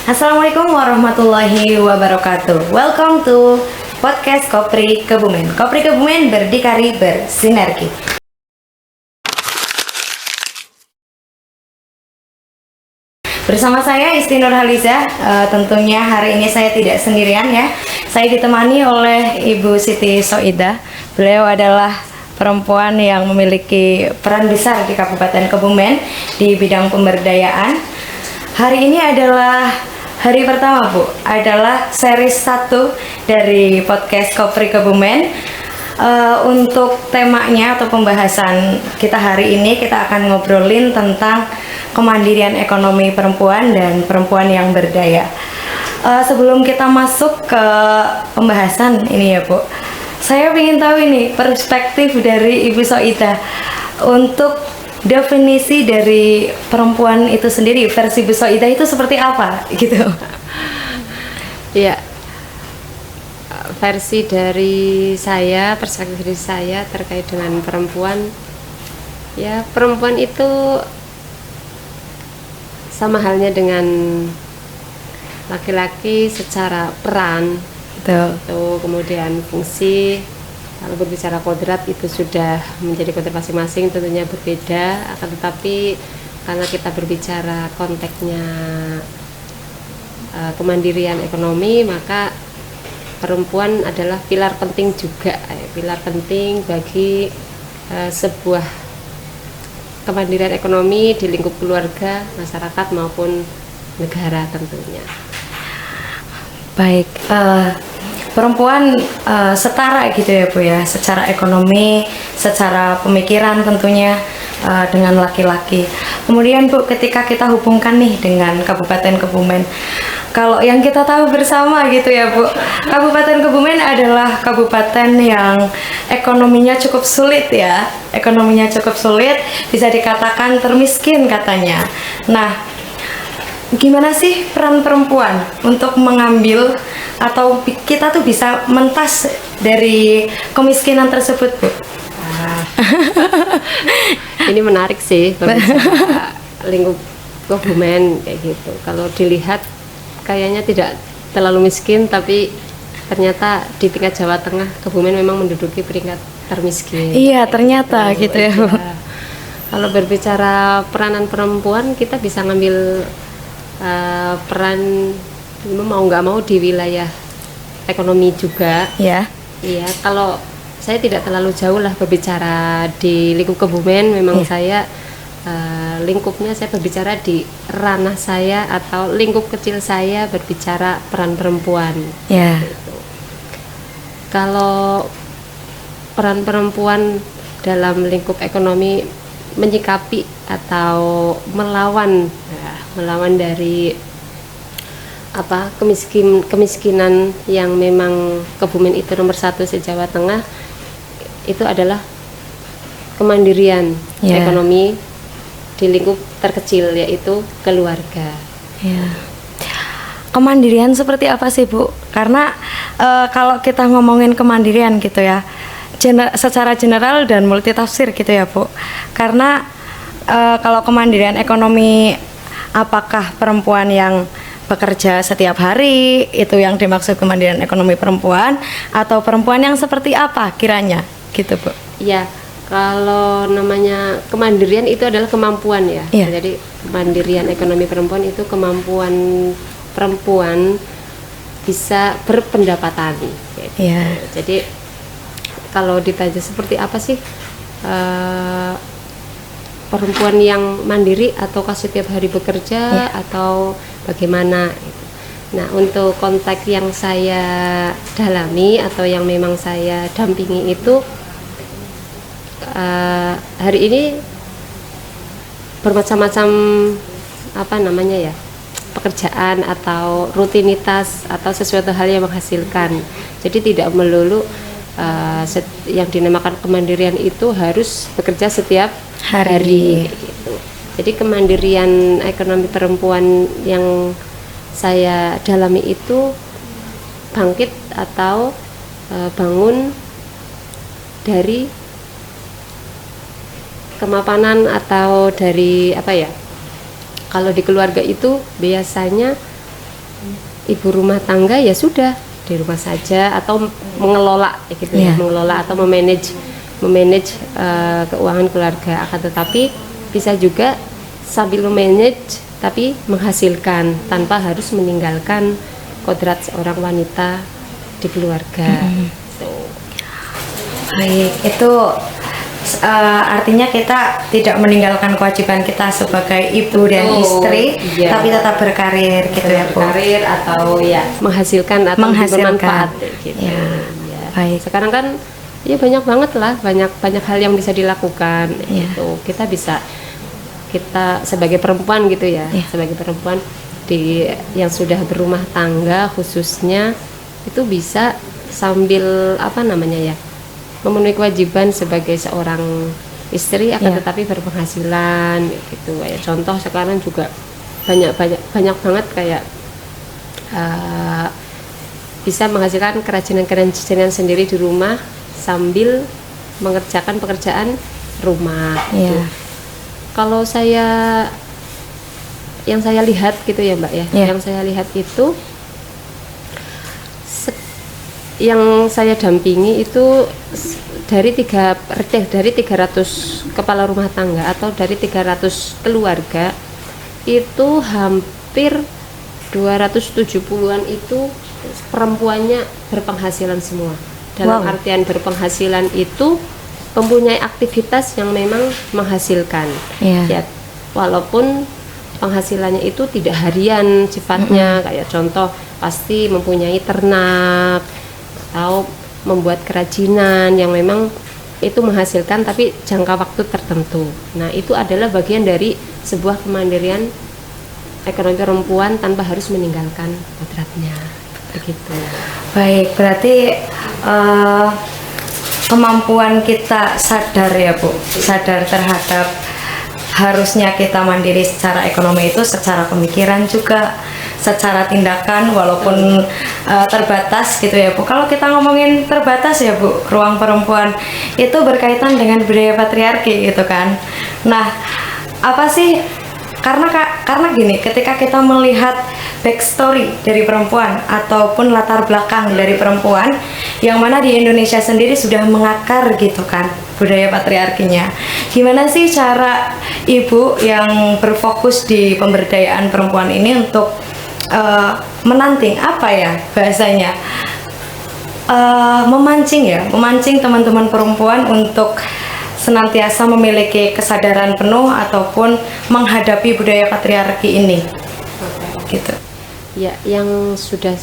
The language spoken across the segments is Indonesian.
Assalamualaikum warahmatullahi wabarakatuh. Welcome to podcast Kopri Kebumen. Kopri Kebumen berdikari bersinergi. Bersama saya Isti Nurhaliza. Tentunya hari ini saya tidak sendirian ya. Saya ditemani oleh Ibu Siti Soidah. Beliau adalah perempuan yang memiliki peran besar di Kabupaten Kebumen di bidang pemberdayaan. Hari ini adalah hari pertama Bu, adalah series 1 dari podcast Kopri Kebumen. Untuk temanya atau pembahasan kita hari ini, kita akan ngobrolin tentang kemandirian ekonomi perempuan dan perempuan yang berdaya. Sebelum kita masuk ke pembahasan ini ya Bu, saya ingin tahu ini perspektif dari Ibu Soidah untuk definisi dari perempuan itu sendiri, versi Bu Soidah itu seperti apa gitu. Ya, versi dari saya, perspektif dari saya terkait dengan perempuan, ya perempuan itu sama halnya dengan laki-laki secara peran, Betul. kemudian fungsi. Kalau berbicara kodrat itu sudah menjadi kodrat masing-masing, tentunya berbeda. Akan tetapi karena kita berbicara konteksnya kemandirian ekonomi, maka perempuan adalah pilar penting juga, pilar penting bagi sebuah kemandirian ekonomi di lingkup keluarga, masyarakat maupun negara tentunya. Baik, perempuan setara gitu ya Bu ya, secara ekonomi, secara pemikiran tentunya dengan laki-laki. Kemudian Bu, ketika kita hubungkan nih dengan Kabupaten Kebumen, kalau yang kita tahu bersama gitu ya Bu, Kabupaten Kebumen adalah kabupaten yang ekonominya cukup sulit ya, ekonominya cukup sulit, bisa dikatakan termiskin katanya. Nah, gimana sih peran perempuan untuk mengambil atau kita tuh bisa mentas dari kemiskinan tersebut Bu? Ini menarik sih berbicara lingkup Kebumen kayak gitu. Kalau dilihat kayaknya tidak terlalu miskin, tapi ternyata di tingkat Jawa Tengah Kebumen memang menduduki peringkat termiskin. Iya, ternyata gitu ya Bu. Kalau berbicara peranan perempuan, kita bisa ngambil peran mau nggak mau di wilayah ekonomi juga. Ya. Iya, kalau saya tidak terlalu jauh lah berbicara di lingkup Kebumen, memang saya lingkupnya saya berbicara di ranah saya atau lingkup kecil saya berbicara peran perempuan. Ya. Gitu. Kalau peran perempuan dalam lingkup ekonomi menyikapi atau melawan dari kemiskinan yang memang Kebumen itu nomor 1 se-Jawa Tengah, itu adalah kemandirian ekonomi di lingkup terkecil, yaitu keluarga. Kemandirian seperti apa sih Bu? Karena kalau kita ngomongin kemandirian gitu ya, secara general dan multitafsir gitu ya Bu. Karena kalau kemandirian ekonomi, apakah perempuan yang bekerja setiap hari itu yang dimaksud kemandirian ekonomi perempuan, atau perempuan yang seperti apa kiranya gitu Bu? Ya, kalau namanya kemandirian itu adalah kemampuan ya. Jadi kemandirian ekonomi perempuan itu kemampuan perempuan bisa berpendapatan gitu. Jadi kalau ditanya seperti apa sih perempuan yang mandiri, ataukah setiap hari bekerja atau bagaimana gitu. Nah, untuk konteks yang saya dalami atau yang memang saya dampingi itu hari ini bermacam-macam pekerjaan atau rutinitas atau sesuatu hal yang menghasilkan. Jadi tidak melulu yang dinamakan kemandirian itu harus bekerja setiap hari gitu. Jadi kemandirian ekonomi perempuan yang saya dalami itu bangkit atau bangun dari kemapanan atau dari kalau di keluarga itu biasanya ibu rumah tangga ya sudah di rumah saja atau mengelola gitu ya, mengelola atau memanage keuangan keluarga. Akan tetapi bisa juga sambil memanage tapi menghasilkan tanpa harus meninggalkan kodrat seorang wanita di keluarga. Baik, itu artinya kita tidak meninggalkan kewajiban kita sebagai ibu dan istri, tapi tetap berkarir gitu ya Bu. Berkarir atau ya menghasilkan atau bermanfaat gitu. Ya. Baik. Sekarang kan ya banyak banget lah, banyak hal yang bisa dilakukan gitu. Kita sebagai perempuan gitu ya, sebagai perempuan yang sudah berumah tangga khususnya itu bisa sambil memenuhi kewajiban sebagai seorang istri akan tetapi berpenghasilan gitu. Kayak contoh sekarang juga banyak banget kayak bisa menghasilkan kerajinan sendiri di rumah sambil mengerjakan pekerjaan rumah gitu. Kalau yang saya lihat gitu ya Mbak ya, yang saya lihat itu yang saya dampingi itu dari 300 kepala rumah tangga atau dari 300 keluarga itu hampir 270-an itu perempuannya berpenghasilan semua. Dalam artian berpenghasilan itu mempunyai aktivitas yang memang menghasilkan. Ya, walaupun penghasilannya itu tidak harian sifatnya, kayak contoh pasti mempunyai ternak atau membuat kerajinan yang memang itu menghasilkan tapi jangka waktu tertentu. Nah, itu adalah bagian dari sebuah kemandirian ekonomi perempuan tanpa harus meninggalkan kodratnya. Begitu. Baik, berarti kemampuan kita sadar ya Bu, sadar terhadap harusnya kita mandiri secara ekonomi itu secara pemikiran juga, secara tindakan walaupun terbatas gitu ya Bu. Kalau kita ngomongin terbatas ya Bu, ruang perempuan itu berkaitan dengan budaya patriarki gitu kan. Nah, apa sih karena gini, ketika kita melihat backstory dari perempuan ataupun latar belakang dari perempuan yang mana di Indonesia sendiri sudah mengakar gitu kan budaya patriarkinya, gimana sih cara ibu yang berfokus di pemberdayaan perempuan ini untuk menanting apa ya bahasanya, memancing teman-teman perempuan untuk senantiasa memiliki kesadaran penuh ataupun menghadapi budaya patriarki ini gitu. Ya, yang sudah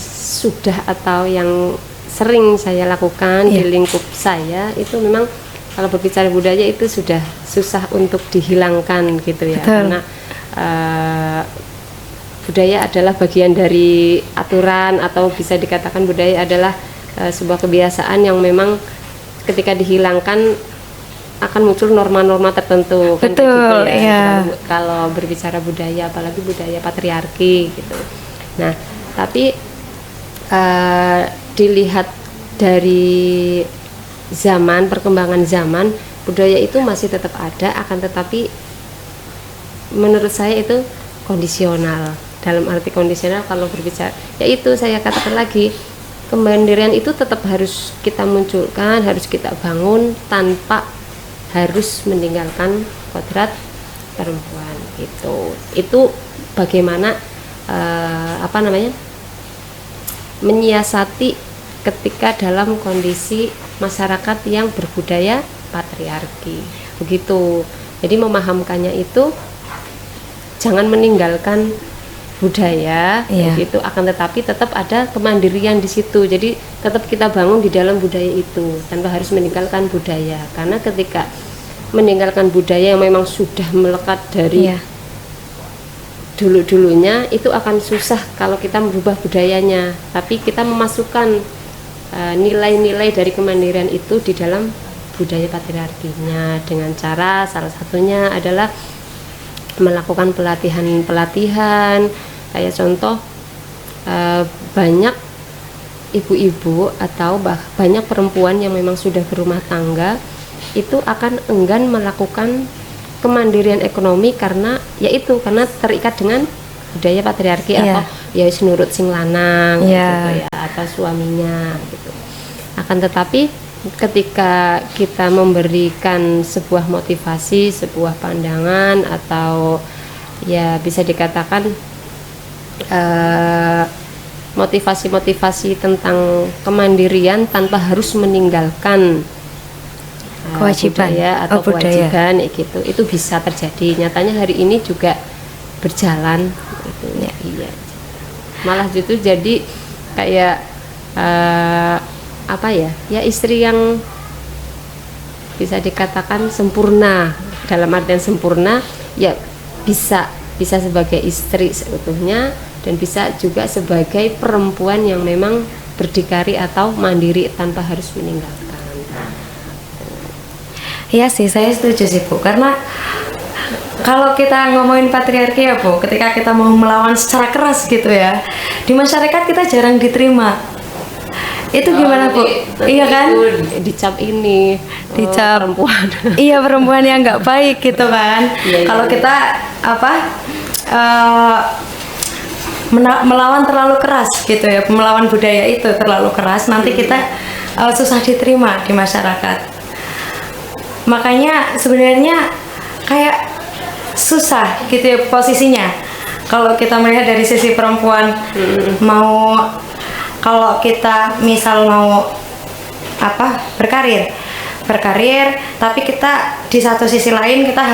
atau yang sering saya lakukan di lingkup saya itu memang kalau berbicara budaya itu sudah susah untuk dihilangkan gitu ya. Betul. Karena budaya adalah bagian dari aturan atau bisa dikatakan budaya adalah sebuah kebiasaan yang memang ketika dihilangkan akan muncul norma-norma tertentu. Betul, kan, gitu ya. Kalau berbicara budaya, apalagi budaya patriarki gitu. Nah, tapi dilihat dari perkembangan zaman, budaya itu masih tetap ada, akan tetapi menurut saya itu kondisional. Dalam arti kondisional kalau berbicara, yaitu saya katakan lagi, kemandirian itu tetap harus kita munculkan, harus kita bangun tanpa harus meninggalkan kodrat perempuan gitu. Itu bagaimana menyiasati ketika dalam kondisi masyarakat yang berbudaya patriarki begitu. Jadi memahamkannya itu jangan meninggalkan budaya begitu, akan tetapi tetap ada kemandirian di situ. Jadi tetap kita bangun di dalam budaya itu tanpa harus meninggalkan budaya, karena ketika meninggalkan budaya yang memang sudah melekat dari dulu-dulunya itu akan susah kalau kita merubah budayanya, tapi kita memasukkan nilai-nilai dari kemandirian itu di dalam budaya patriarkinya dengan cara salah satunya adalah melakukan pelatihan kayak contoh banyak ibu-ibu atau banyak perempuan yang memang sudah berumah tangga itu akan enggan melakukan kemandirian ekonomi karena terikat dengan budaya patriarki atau ya wis nurut sing lanang gitu ya, atau suaminya gitu. Akan tetapi ketika kita memberikan sebuah motivasi, sebuah pandangan, atau ya bisa dikatakan motivasi-motivasi tentang kemandirian tanpa harus meninggalkan kewajiban budaya atau kewajiban gitu, itu bisa terjadi. Nyatanya hari ini juga berjalan gitu. Iya, malah justru jadi kayak apa ya istri yang bisa dikatakan sempurna, dalam artian sempurna ya bisa sebagai istri seutuhnya, dan bisa juga sebagai perempuan yang memang berdikari atau mandiri tanpa harus meninggalkan. Iya sih, saya setuju sih Bu, karena kalau kita ngomongin patriarki ya Bu, ketika kita mau melawan secara keras gitu ya, di masyarakat kita jarang diterima. Itu gimana Bu? Iya kan? Dicap ini, dicap perempuan. Iya, perempuan yang nggak baik gitu kan. Kalau kita melawan terlalu keras gitu ya, melawan budaya itu terlalu keras, nanti kita susah diterima di masyarakat. Makanya sebenarnya kayak susah gitu ya posisinya. Kalau kita melihat dari sisi perempuan, kalau kita misal mau berkarir, tapi kita di satu sisi lain kita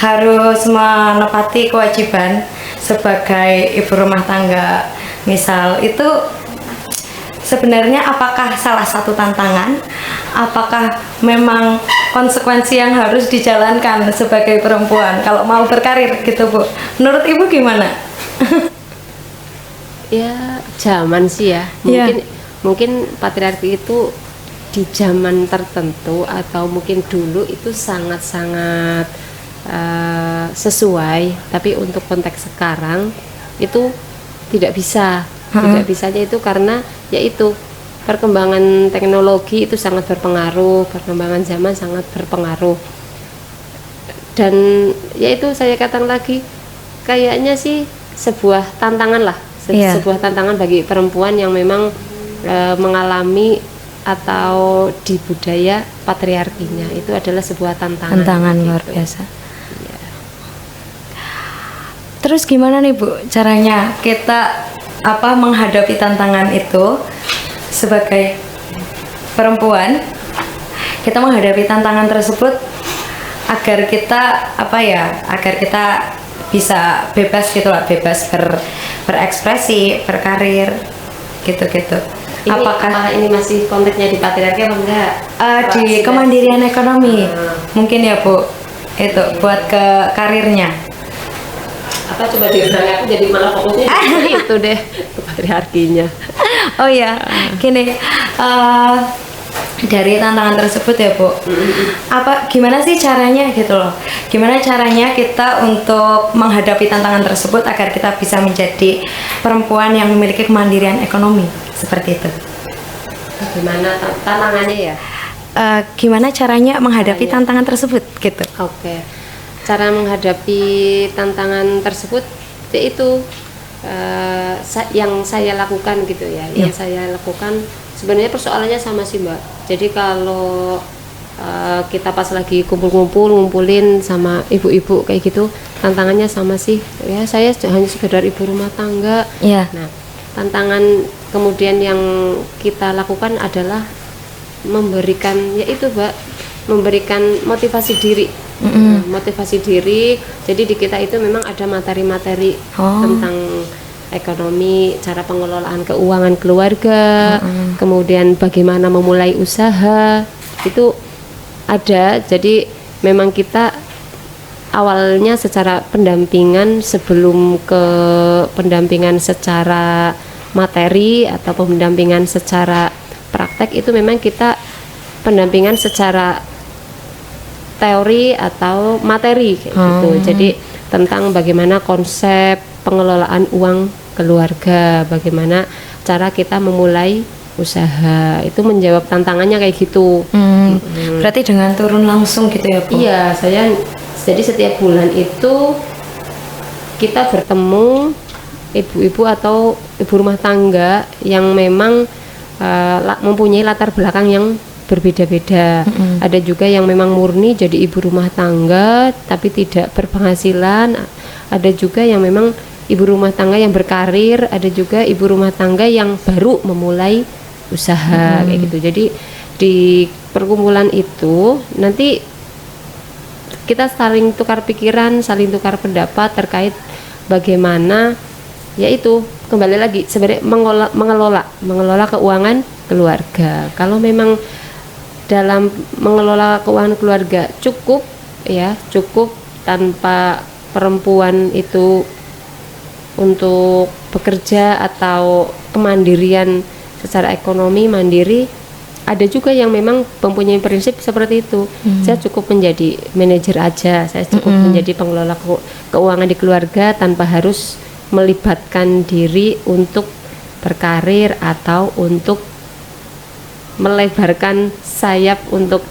harus menepati kewajiban sebagai ibu rumah tangga. Misal itu sebenarnya apakah salah satu tantangan? Apakah memang konsekuensi yang harus dijalankan sebagai perempuan kalau mau berkarir gitu Bu? Menurut Ibu gimana? Ya zaman sih ya, mungkin patriarki itu di zaman tertentu atau mungkin dulu itu sangat-sangat sesuai, tapi untuk konteks sekarang itu tidak bisa. Tidak bisanya itu karena yaitu perkembangan teknologi itu sangat berpengaruh, perkembangan zaman sangat berpengaruh, dan yaitu saya katakan lagi kayaknya sih sebuah tantangan lah, sebuah tantangan bagi perempuan yang memang mengalami atau di budaya patriarkinya, itu adalah sebuah tantangan gitu. Luar biasa. Terus gimana nih Bu caranya kita menghadapi tantangan itu sebagai perempuan? Kita menghadapi tantangan tersebut agar kita agar kita bisa bebas gitu lah, bebas berekspresi, berkarir gitu-gitu. Apakah ini masih konteksnya di patriarki apa enggak? Di kemandirian ekonomi mungkin ya Bu, itu buat ke karirnya. Apa coba diulang, aku jadi malah fokusnya itu deh, ke patriarkinya. Oh ya, gini, dari tantangan tersebut ya Bu, gimana sih caranya gitu loh? Gimana caranya kita untuk menghadapi tantangan tersebut agar kita bisa menjadi perempuan yang memiliki kemandirian ekonomi seperti itu? Gimana tantangannya ya? Gimana caranya menghadapi tantangan tersebut gitu? Oke. Cara menghadapi tantangan tersebut yaitu yang saya lakukan gitu ya. Yang saya lakukan sebenarnya persoalannya sama sih Mbak. Jadi kalau kita pas lagi ngumpulin sama ibu-ibu kayak gitu, tantangannya sama sih ya. Saya hanya sekedar ibu rumah tangga. Nah, tantangan kemudian yang kita lakukan adalah memberikan yaitu Mbak, memberikan motivasi diri. Motivasi diri. Jadi di kita itu memang ada materi-materi tentang ekonomi, cara pengelolaan keuangan keluarga, kemudian bagaimana memulai usaha, itu ada. Jadi memang kita awalnya secara pendampingan, sebelum ke pendampingan secara materi atau pendampingan secara praktek, itu memang kita pendampingan secara teori atau materi kayak gitu. Jadi tentang bagaimana konsep pengelolaan uang keluarga, bagaimana cara kita memulai usaha, itu menjawab tantangannya kayak gitu. Berarti dengan turun langsung gitu ya Bu? Iya, saya jadi setiap bulan itu kita bertemu ibu-ibu atau ibu rumah tangga yang memang mempunyai latar belakang yang berbeda-beda. Ada juga yang memang murni jadi ibu rumah tangga tapi tidak berpenghasilan. Ada juga yang memang ibu rumah tangga yang berkarir. Ada juga ibu rumah tangga yang baru memulai usaha kayak gitu. Jadi di perkumpulan itu nanti kita saling tukar pikiran, saling tukar pendapat terkait bagaimana, yaitu kembali lagi sebenarnya mengelola keuangan keluarga. Kalau memang dalam mengelola keuangan keluarga cukup tanpa perempuan itu untuk bekerja atau kemandirian secara ekonomi mandiri. Ada juga yang memang mempunyai prinsip seperti itu. Saya cukup menjadi manajer aja, saya cukup menjadi pengelola keuangan di keluarga tanpa harus melibatkan diri untuk berkarir atau untuk melebarkan sayap untuk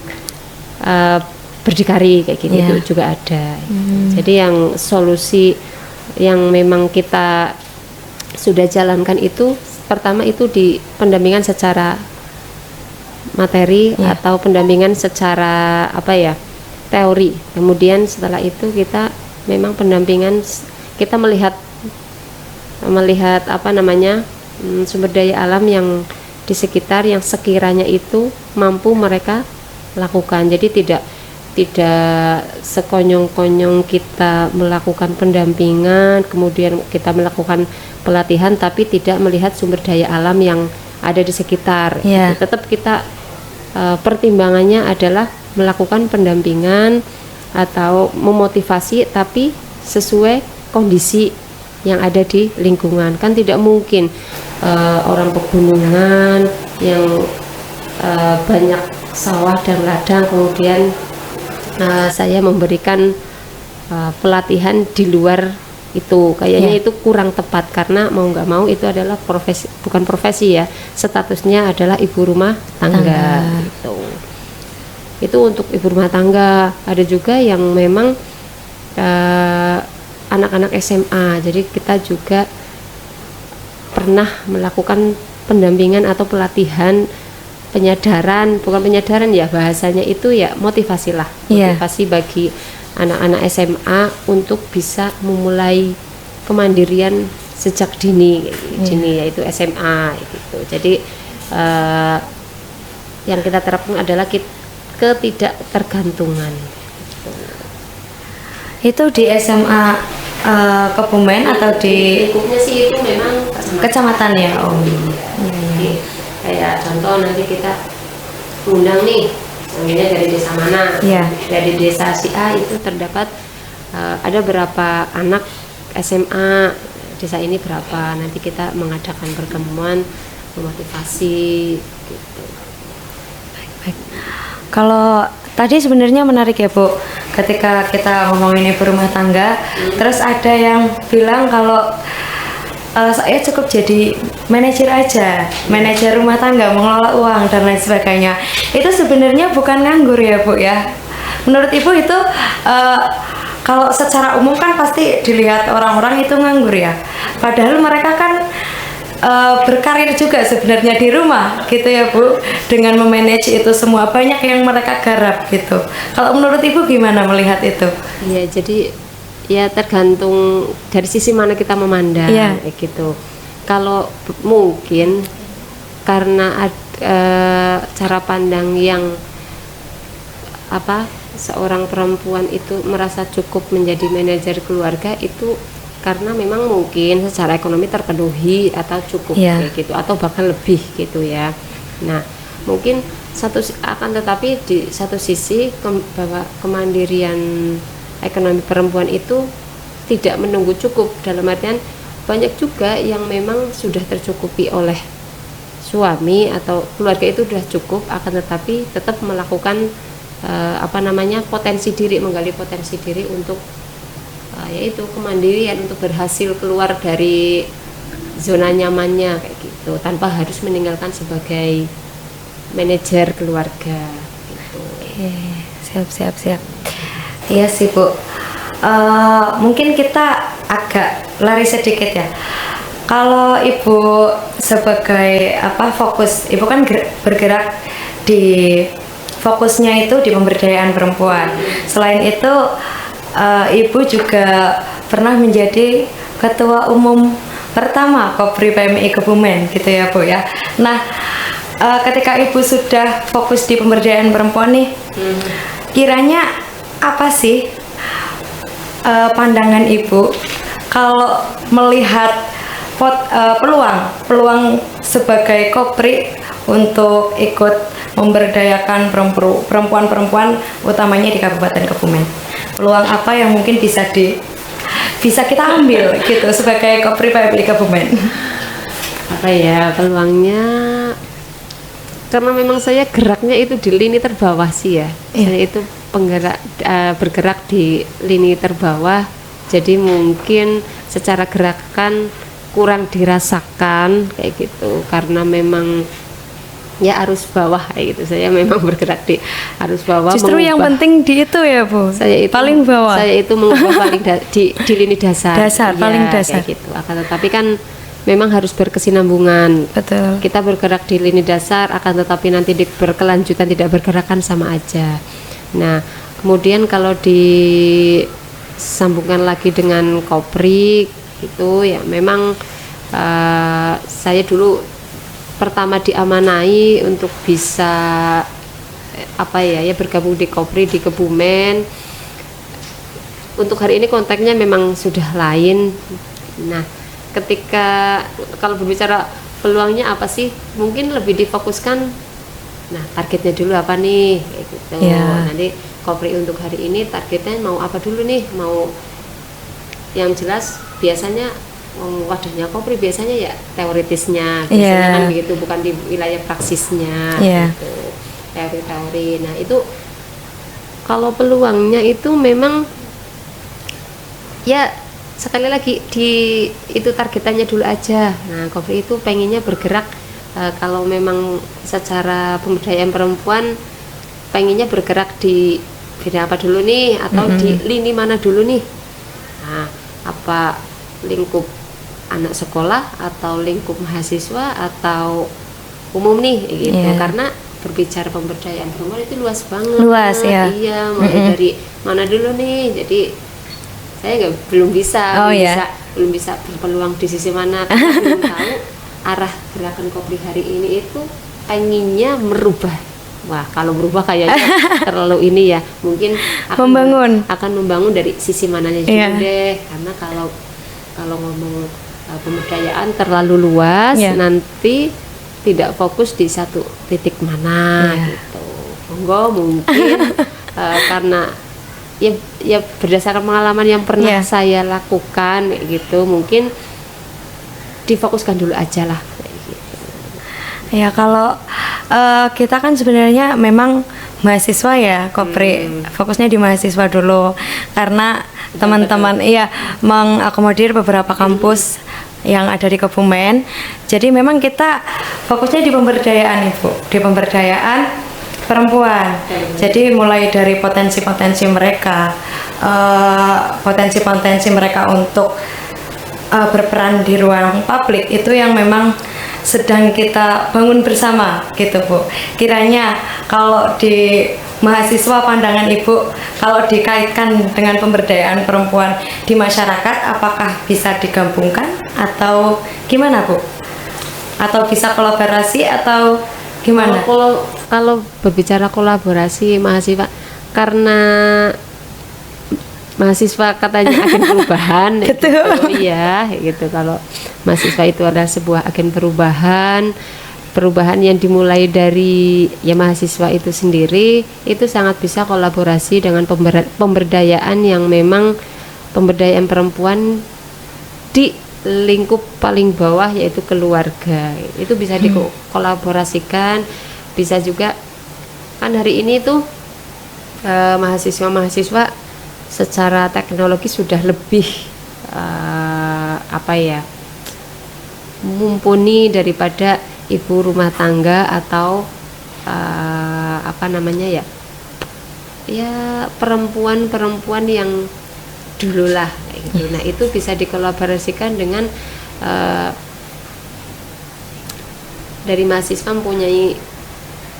berdikari kayak gitu. Itu juga ada. Jadi yang solusi yang memang kita sudah jalankan itu pertama itu di pendampingan secara materi atau pendampingan secara teori. Kemudian setelah itu kita memang pendampingan, kita melihat sumber daya alam yang di sekitar yang sekiranya itu mampu mereka lakukan. Jadi tidak sekonyong-konyong kita melakukan pendampingan kemudian kita melakukan pelatihan tapi tidak melihat sumber daya alam yang ada di sekitar. Tetap kita pertimbangannya adalah melakukan pendampingan atau memotivasi tapi sesuai kondisi yang ada di lingkungan. Kan tidak mungkin orang pegunungan yang banyak sawah dan ladang kemudian saya memberikan pelatihan di luar itu, kayaknya itu kurang tepat karena mau nggak mau itu adalah bukan profesi ya, statusnya adalah ibu rumah tangga. Gitu. Itu untuk ibu rumah tangga. Ada juga yang memang anak-anak SMA, jadi kita juga pernah melakukan pendampingan atau pelatihan bukan penyadaran ya bahasanya itu ya, motivasi bagi anak-anak SMA untuk bisa memulai kemandirian sejak dini yaitu SMA gitu. Jadi yang kita terapkan adalah ketidaktergantungan. Itu di SMA Kebumen atau di lingkupnya sih itu memang kecamatan ya? Jadi kayak contoh nanti kita undang nih misalnya dari desa mana, dari desa si A itu terdapat ada berapa anak SMA desa ini berapa, nanti kita mengadakan pertemuan memotivasi gitu. Baik. Kalau tadi sebenarnya menarik ya Bu, ketika kita ngomongin ibu rumah tangga, terus ada yang bilang kalau saya cukup jadi manajer aja, manajer rumah tangga, mengelola uang dan lain sebagainya. Itu sebenarnya bukan nganggur ya Bu ya. Menurut Ibu itu kalau secara umum kan pasti dilihat orang-orang itu nganggur ya. Padahal mereka kan berkarir juga sebenarnya di rumah gitu ya Bu, dengan memanage itu semua, banyak yang mereka garap gitu. Kalau menurut Ibu gimana melihat itu? Iya, jadi ya tergantung dari sisi mana kita memandang gitu. Kalau mungkin karena cara pandang yang seorang perempuan itu merasa cukup menjadi manajer keluarga itu karena memang mungkin secara ekonomi terpenuhi atau cukup kayak gitu, atau bahkan lebih gitu ya. Nah, mungkin tetapi di satu sisi bahwa kemandirian ekonomi perempuan itu tidak menunggu cukup, dalam artian banyak juga yang memang sudah tercukupi oleh suami atau keluarga itu sudah cukup, akan tetapi tetap melakukan menggali potensi diri untuk yaitu kemandirian, untuk berhasil keluar dari zona nyamannya kayak gitu, tanpa harus meninggalkan sebagai manajer keluarga gitu. Siap. Iya sih Bu. mungkin kita agak lari sedikit ya. Kalau ibu sebagai fokus, ibu kan bergerak di fokusnya itu di pemberdayaan perempuan. Selain itu, ibu juga pernah menjadi ketua umum pertama Kopri PMI Kebumen, gitu ya Bu ya. Nah, ketika ibu sudah fokus di pemberdayaan perempuan nih, kiranya apa sih pandangan ibu kalau melihat peluang sebagai Kopri untuk ikut memberdayakan perempuan-perempuan utamanya di Kabupaten Kebumen? Peluang apa yang mungkin bisa kita ambil gitu sebagai Kopri PMI Kebumen? Apa ya peluangnya? Karena memang saya geraknya itu di lini terbawah sih ya. Saya itu bergerak di lini terbawah, jadi mungkin secara gerakan kurang dirasakan kayak gitu, karena memang ya arus bawah kayak gitu. Saya memang bergerak di arus bawah. Justru yang penting di itu ya Bu. Saya itu paling bawah. Saya itu mengubah paling di lini dasar. Dasar, paling dasar. Kayak gitu. Akan tetapi kan memang harus berkesinambungan. Betul. Kita bergerak di lini dasar, akan tetapi nanti di berkelanjutan tidak bergerakan sama aja. Nah, kemudian kalau disambungkan lagi dengan Kopri itu ya memang saya dulu pertama diamanai untuk bisa bergabung di Kopri di Kebumen. Untuk hari ini konteksnya memang sudah lain. Nah, ketika kalau berbicara peluangnya apa sih, mungkin lebih difokuskan, nah targetnya dulu apa nih kayak gitu. Nanti Kopri untuk hari ini targetnya mau apa dulu nih, mau yang jelas biasanya wadahnya Kopri biasanya ya teoritisnya biasanya kan begitu, bukan di wilayah praksisnya gitu, teori-teori. Nah itu kalau peluangnya itu memang ya sekali lagi itu targetannya dulu aja. Nah Kopri itu pengennya bergerak kalau memang secara pemberdayaan perempuan pengennya bergerak di bidang apa dulu nih, atau di lini mana dulu nih. Nah, apa lingkup anak sekolah atau lingkup mahasiswa atau umum nih gitu. Karena berbicara pemberdayaan perempuan itu luas banget. Luas ya. Iya, mulai dari mana dulu nih. Jadi saya belum bisa berpeluang di sisi mana, karena belum tahu arah gerakan Kopri hari ini itu pengennya merubah. Wah, kalau berubah kayaknya terlalu ini ya, mungkin akan membangun dari sisi mananya juga deh. Karena kalau ngomong pemberdayaan terlalu luas, nanti tidak fokus di satu titik mana gitu. Mungkin karena ya berdasarkan pengalaman yang pernah saya lakukan gitu, mungkin difokuskan dulu aja lah kayak gitu. Ya kalau kita kan sebenarnya memang mahasiswa ya Kopri, fokusnya di mahasiswa dulu karena teman-teman mengakomodir beberapa kampus yang ada di Kebumen. Jadi memang kita fokusnya di pemberdayaan Ibu, di pemberdayaan perempuan. Jadi mulai dari potensi-potensi mereka untuk berperan di ruang publik itu yang memang sedang kita bangun bersama gitu Bu. Kiranya kalau di mahasiswa pandangan Ibu, kalau dikaitkan dengan pemberdayaan perempuan di masyarakat, apakah bisa digabungkan atau gimana Bu? Atau bisa kolaborasi atau gimana? Kalau berbicara kolaborasi mahasiswa, karena mahasiswa katanya agen perubahan gitu, iya gitu. Kalau mahasiswa itu adalah sebuah agen perubahan yang dimulai dari mahasiswa itu sendiri, itu sangat bisa kolaborasi dengan pemberdayaan yang memang pemberdayaan perempuan di lingkup paling bawah, yaitu keluarga. Itu bisa dikolaborasikan. Bisa juga kan hari ini tuh mahasiswa secara teknologi sudah lebih mumpuni daripada ibu rumah tangga atau perempuan yang dulu lah kayak gitu. Nah itu bisa dikolaborasikan dengan dari mahasiswa mempunyai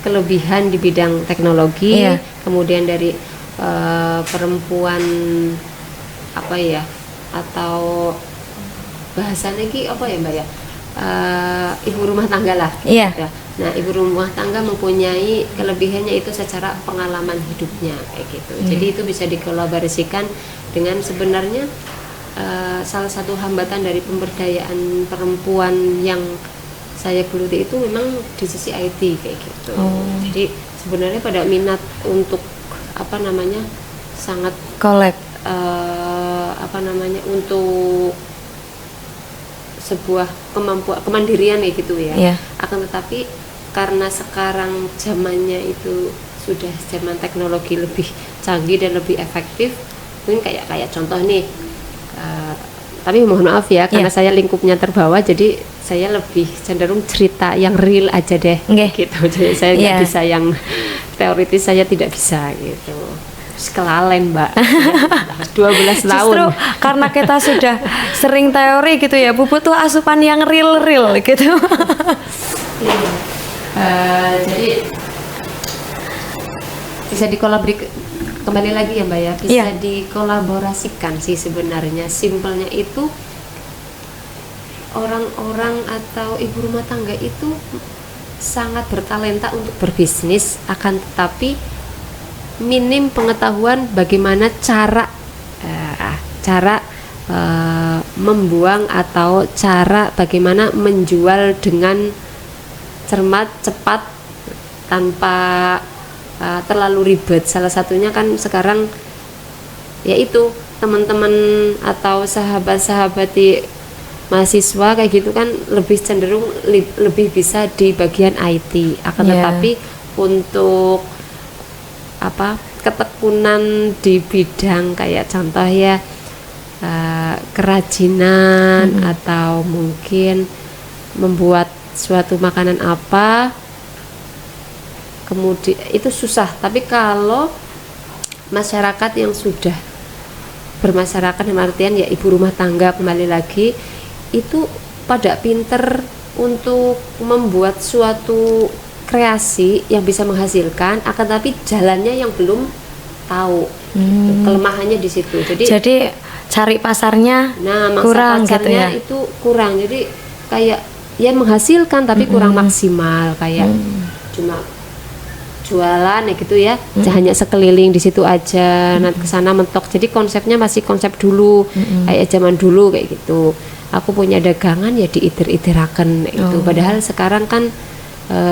kelebihan di bidang teknologi, kemudian dari perempuan apa ya, atau bahasanya ki apa ya Mbak ya, ibu rumah tangga lah. Iya. Nah ibu rumah tangga mempunyai kelebihannya itu secara pengalaman hidupnya kayak gitu. Jadi itu bisa dikolaborasikan dengan sebenarnya salah satu hambatan dari pemberdayaan perempuan yang saya geluti itu memang di sisi IT kayak gitu. Jadi sebenarnya pada minat untuk apa namanya sangat apa namanya untuk sebuah kemandirian kayak gitu ya. Akan tetapi karena sekarang zamannya itu sudah zaman teknologi lebih canggih dan lebih efektif, mungkin kayak contoh nih. Tapi mohon maaf ya karena saya lingkupnya terbawa, jadi saya lebih cenderung cerita yang real aja deh gitu. Jadi saya nggak bisa yang teoritis, saya tidak bisa gitu. Kelalen Mbak. 12 tahun. Justru karena kita sudah sering teori gitu ya, Bu butuh asupan yang real gitu. Jadi bisa kembali lagi ya Mbak ya, bisa dikolaborasikan sih sebenarnya. Simpelnya itu orang-orang atau ibu rumah tangga itu sangat bertalenta untuk berbisnis, akan tetapi minim pengetahuan bagaimana cara membuang atau cara bagaimana menjual dengan cermat, cepat, tanpa terlalu ribet. Salah satunya kan sekarang yaitu teman-teman atau sahabat-sahabat di mahasiswa kayak gitu kan lebih cenderung lebih bisa di bagian IT. Akan tetapi untuk ketekunan di bidang kayak contoh ya kerajinan atau mungkin membuat suatu makanan apa, kemudian itu susah. Tapi kalau masyarakat yang sudah bermasyarakat dalam artian ya ibu rumah tangga, kembali lagi itu pada pinter untuk membuat suatu kreasi yang bisa menghasilkan, akan tapi jalannya yang belum tahu. Kelemahannya di situ. Jadi cari pasarnya kurang pasarnya gitu ya. Itu kurang. Jadi kayak ya menghasilkan tapi kurang maksimal, kayak cuma jualan ya gitu ya. Hanya sekeliling di situ aja, nanti kesana mentok. Jadi konsepnya masih konsep dulu, kayak zaman dulu kayak gitu. Aku punya dagangan ya diiter-iterakan itu. Padahal sekarang kan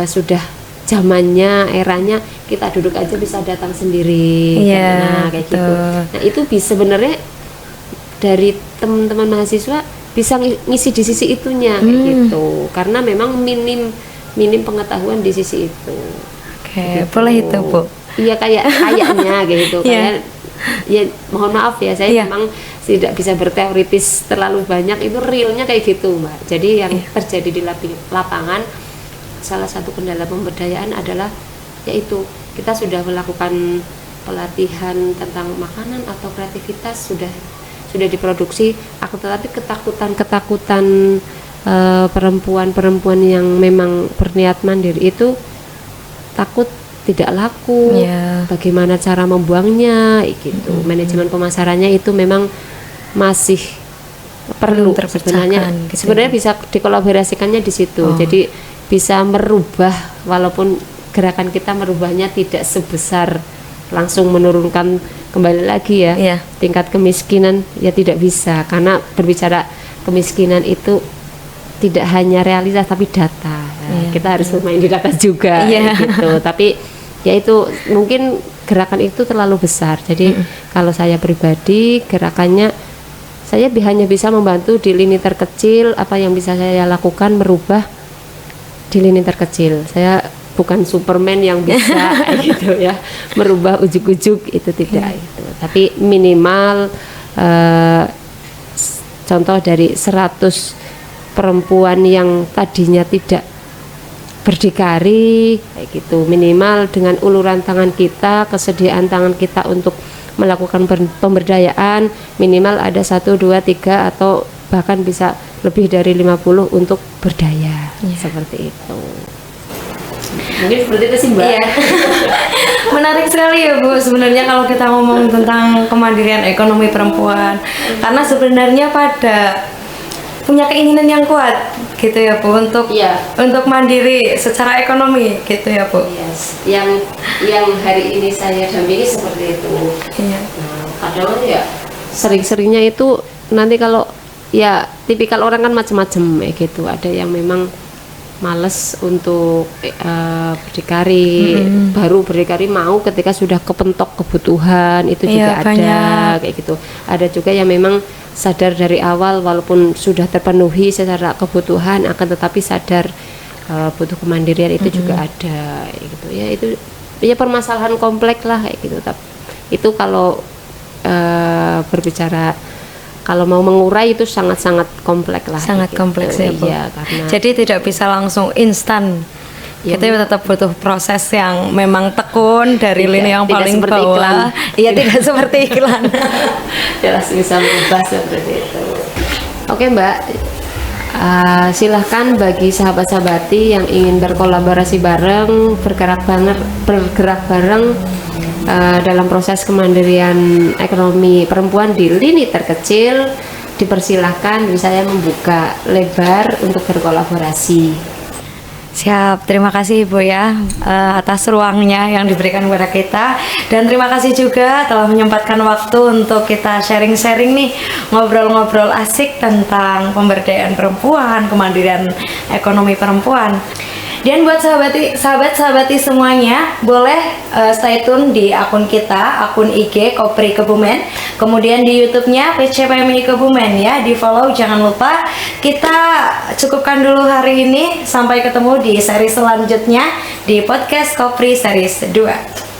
sudah zamannya, eranya kita duduk aja bisa datang sendiri. Nah kayak gitu. Nah itu bisa sebenarnya dari teman-teman mahasiswa bisa ngisi di sisi itunya kayak gitu. Karena memang minim pengetahuan di sisi itu. Oke, gitu. boleh itu Bu. Iya kayaknya gitu. Kayak ya mohon maaf ya, saya memang tidak bisa berteoritis terlalu banyak. Itu realnya kayak gitu Mbak. Jadi yang terjadi di lapangan, salah satu kendala pemberdayaan adalah yaitu kita sudah melakukan pelatihan tentang makanan atau kreativitas sudah diproduksi, tetapi ketakutan perempuan yang memang berniat mandiri itu takut tidak laku, bagaimana cara membuangnya gitu. Manajemen pemasarannya itu memang masih perlu sebenarnya gitu. Sebenarnya bisa dikolaborasikannya di situ. Jadi bisa merubah, walaupun gerakan kita merubahnya tidak sebesar langsung menurunkan kembali lagi tingkat kemiskinan, ya tidak bisa, karena berbicara kemiskinan itu tidak hanya realitas tapi data. Kita harus bermain di data juga gitu. Tapi ya itu mungkin gerakan itu terlalu besar. Jadi kalau saya pribadi gerakannya saya hanya bisa membantu di lini terkecil. Apa yang bisa saya lakukan merubah di lini terkecil. Saya bukan Superman yang bisa gitu ya merubah ujuk-ujuk, itu tidak gitu. Tapi minimal contoh dari 100 perempuan yang tadinya tidak berdikari kayak gitu, minimal dengan uluran tangan kita, kesediaan tangan kita untuk melakukan pemberdayaan minimal ada 1, 2, 3 atau bahkan bisa lebih dari 50 untuk berdaya seperti itu. Mungkin seperti itu sih Mbak. Iya. Menarik sekali ya Bu sebenarnya kalau kita ngomong tentang kemandirian ekonomi perempuan, karena sebenarnya pada punya keinginan yang kuat gitu ya Bu untuk mandiri secara ekonomi gitu ya Bu. Yes. Yang hari ini saya dampingi seperti itu. Iya. Nah, kadang ya sering-seringnya itu nanti kalau ya tipikal orang kan macam-macam gitu. Ada yang memang males untuk berdikari, baru berdikari mau ketika sudah kepentok kebutuhan itu juga ada kayak gitu. Ada juga yang memang sadar dari awal walaupun sudah terpenuhi secara kebutuhan akan tetapi sadar butuh kemandirian itu juga ada gitu ya. Itu ya permasalahan kompleks lah kayak gitu. Tapi itu kalau berbicara kalau mau mengurai itu sangat-sangat kompleks lah. Sangat gitu. kompleks ya Bu. Iya, karena jadi tidak bisa langsung instan. Kita tetap butuh proses yang memang tekun dari lini yang paling bawah. Iya, tidak seperti iklan. Jelas bisa berubah seperti itu. Oke Mbak, silahkan bagi sahabat-sahabati yang ingin berkolaborasi bareng, bergerak bareng dalam proses kemandirian ekonomi perempuan di lini terkecil, dipersilahkan saya membuka lebar untuk berkolaborasi. Siap, terima kasih Ibu ya atas ruangnya yang diberikan kepada kita, dan terima kasih juga telah menyempatkan waktu untuk kita sharing-sharing nih, ngobrol-ngobrol asik tentang pemberdayaan perempuan, kemandirian ekonomi perempuan. Dan buat sahabat-sahabati semuanya, boleh stay tune di akun kita, akun IG Kopri Kebumen, kemudian di YouTube-nya PCPMI Kebumen ya, di follow jangan lupa. Kita cukupkan dulu hari ini, sampai ketemu di seri selanjutnya di podcast Kopri series 2.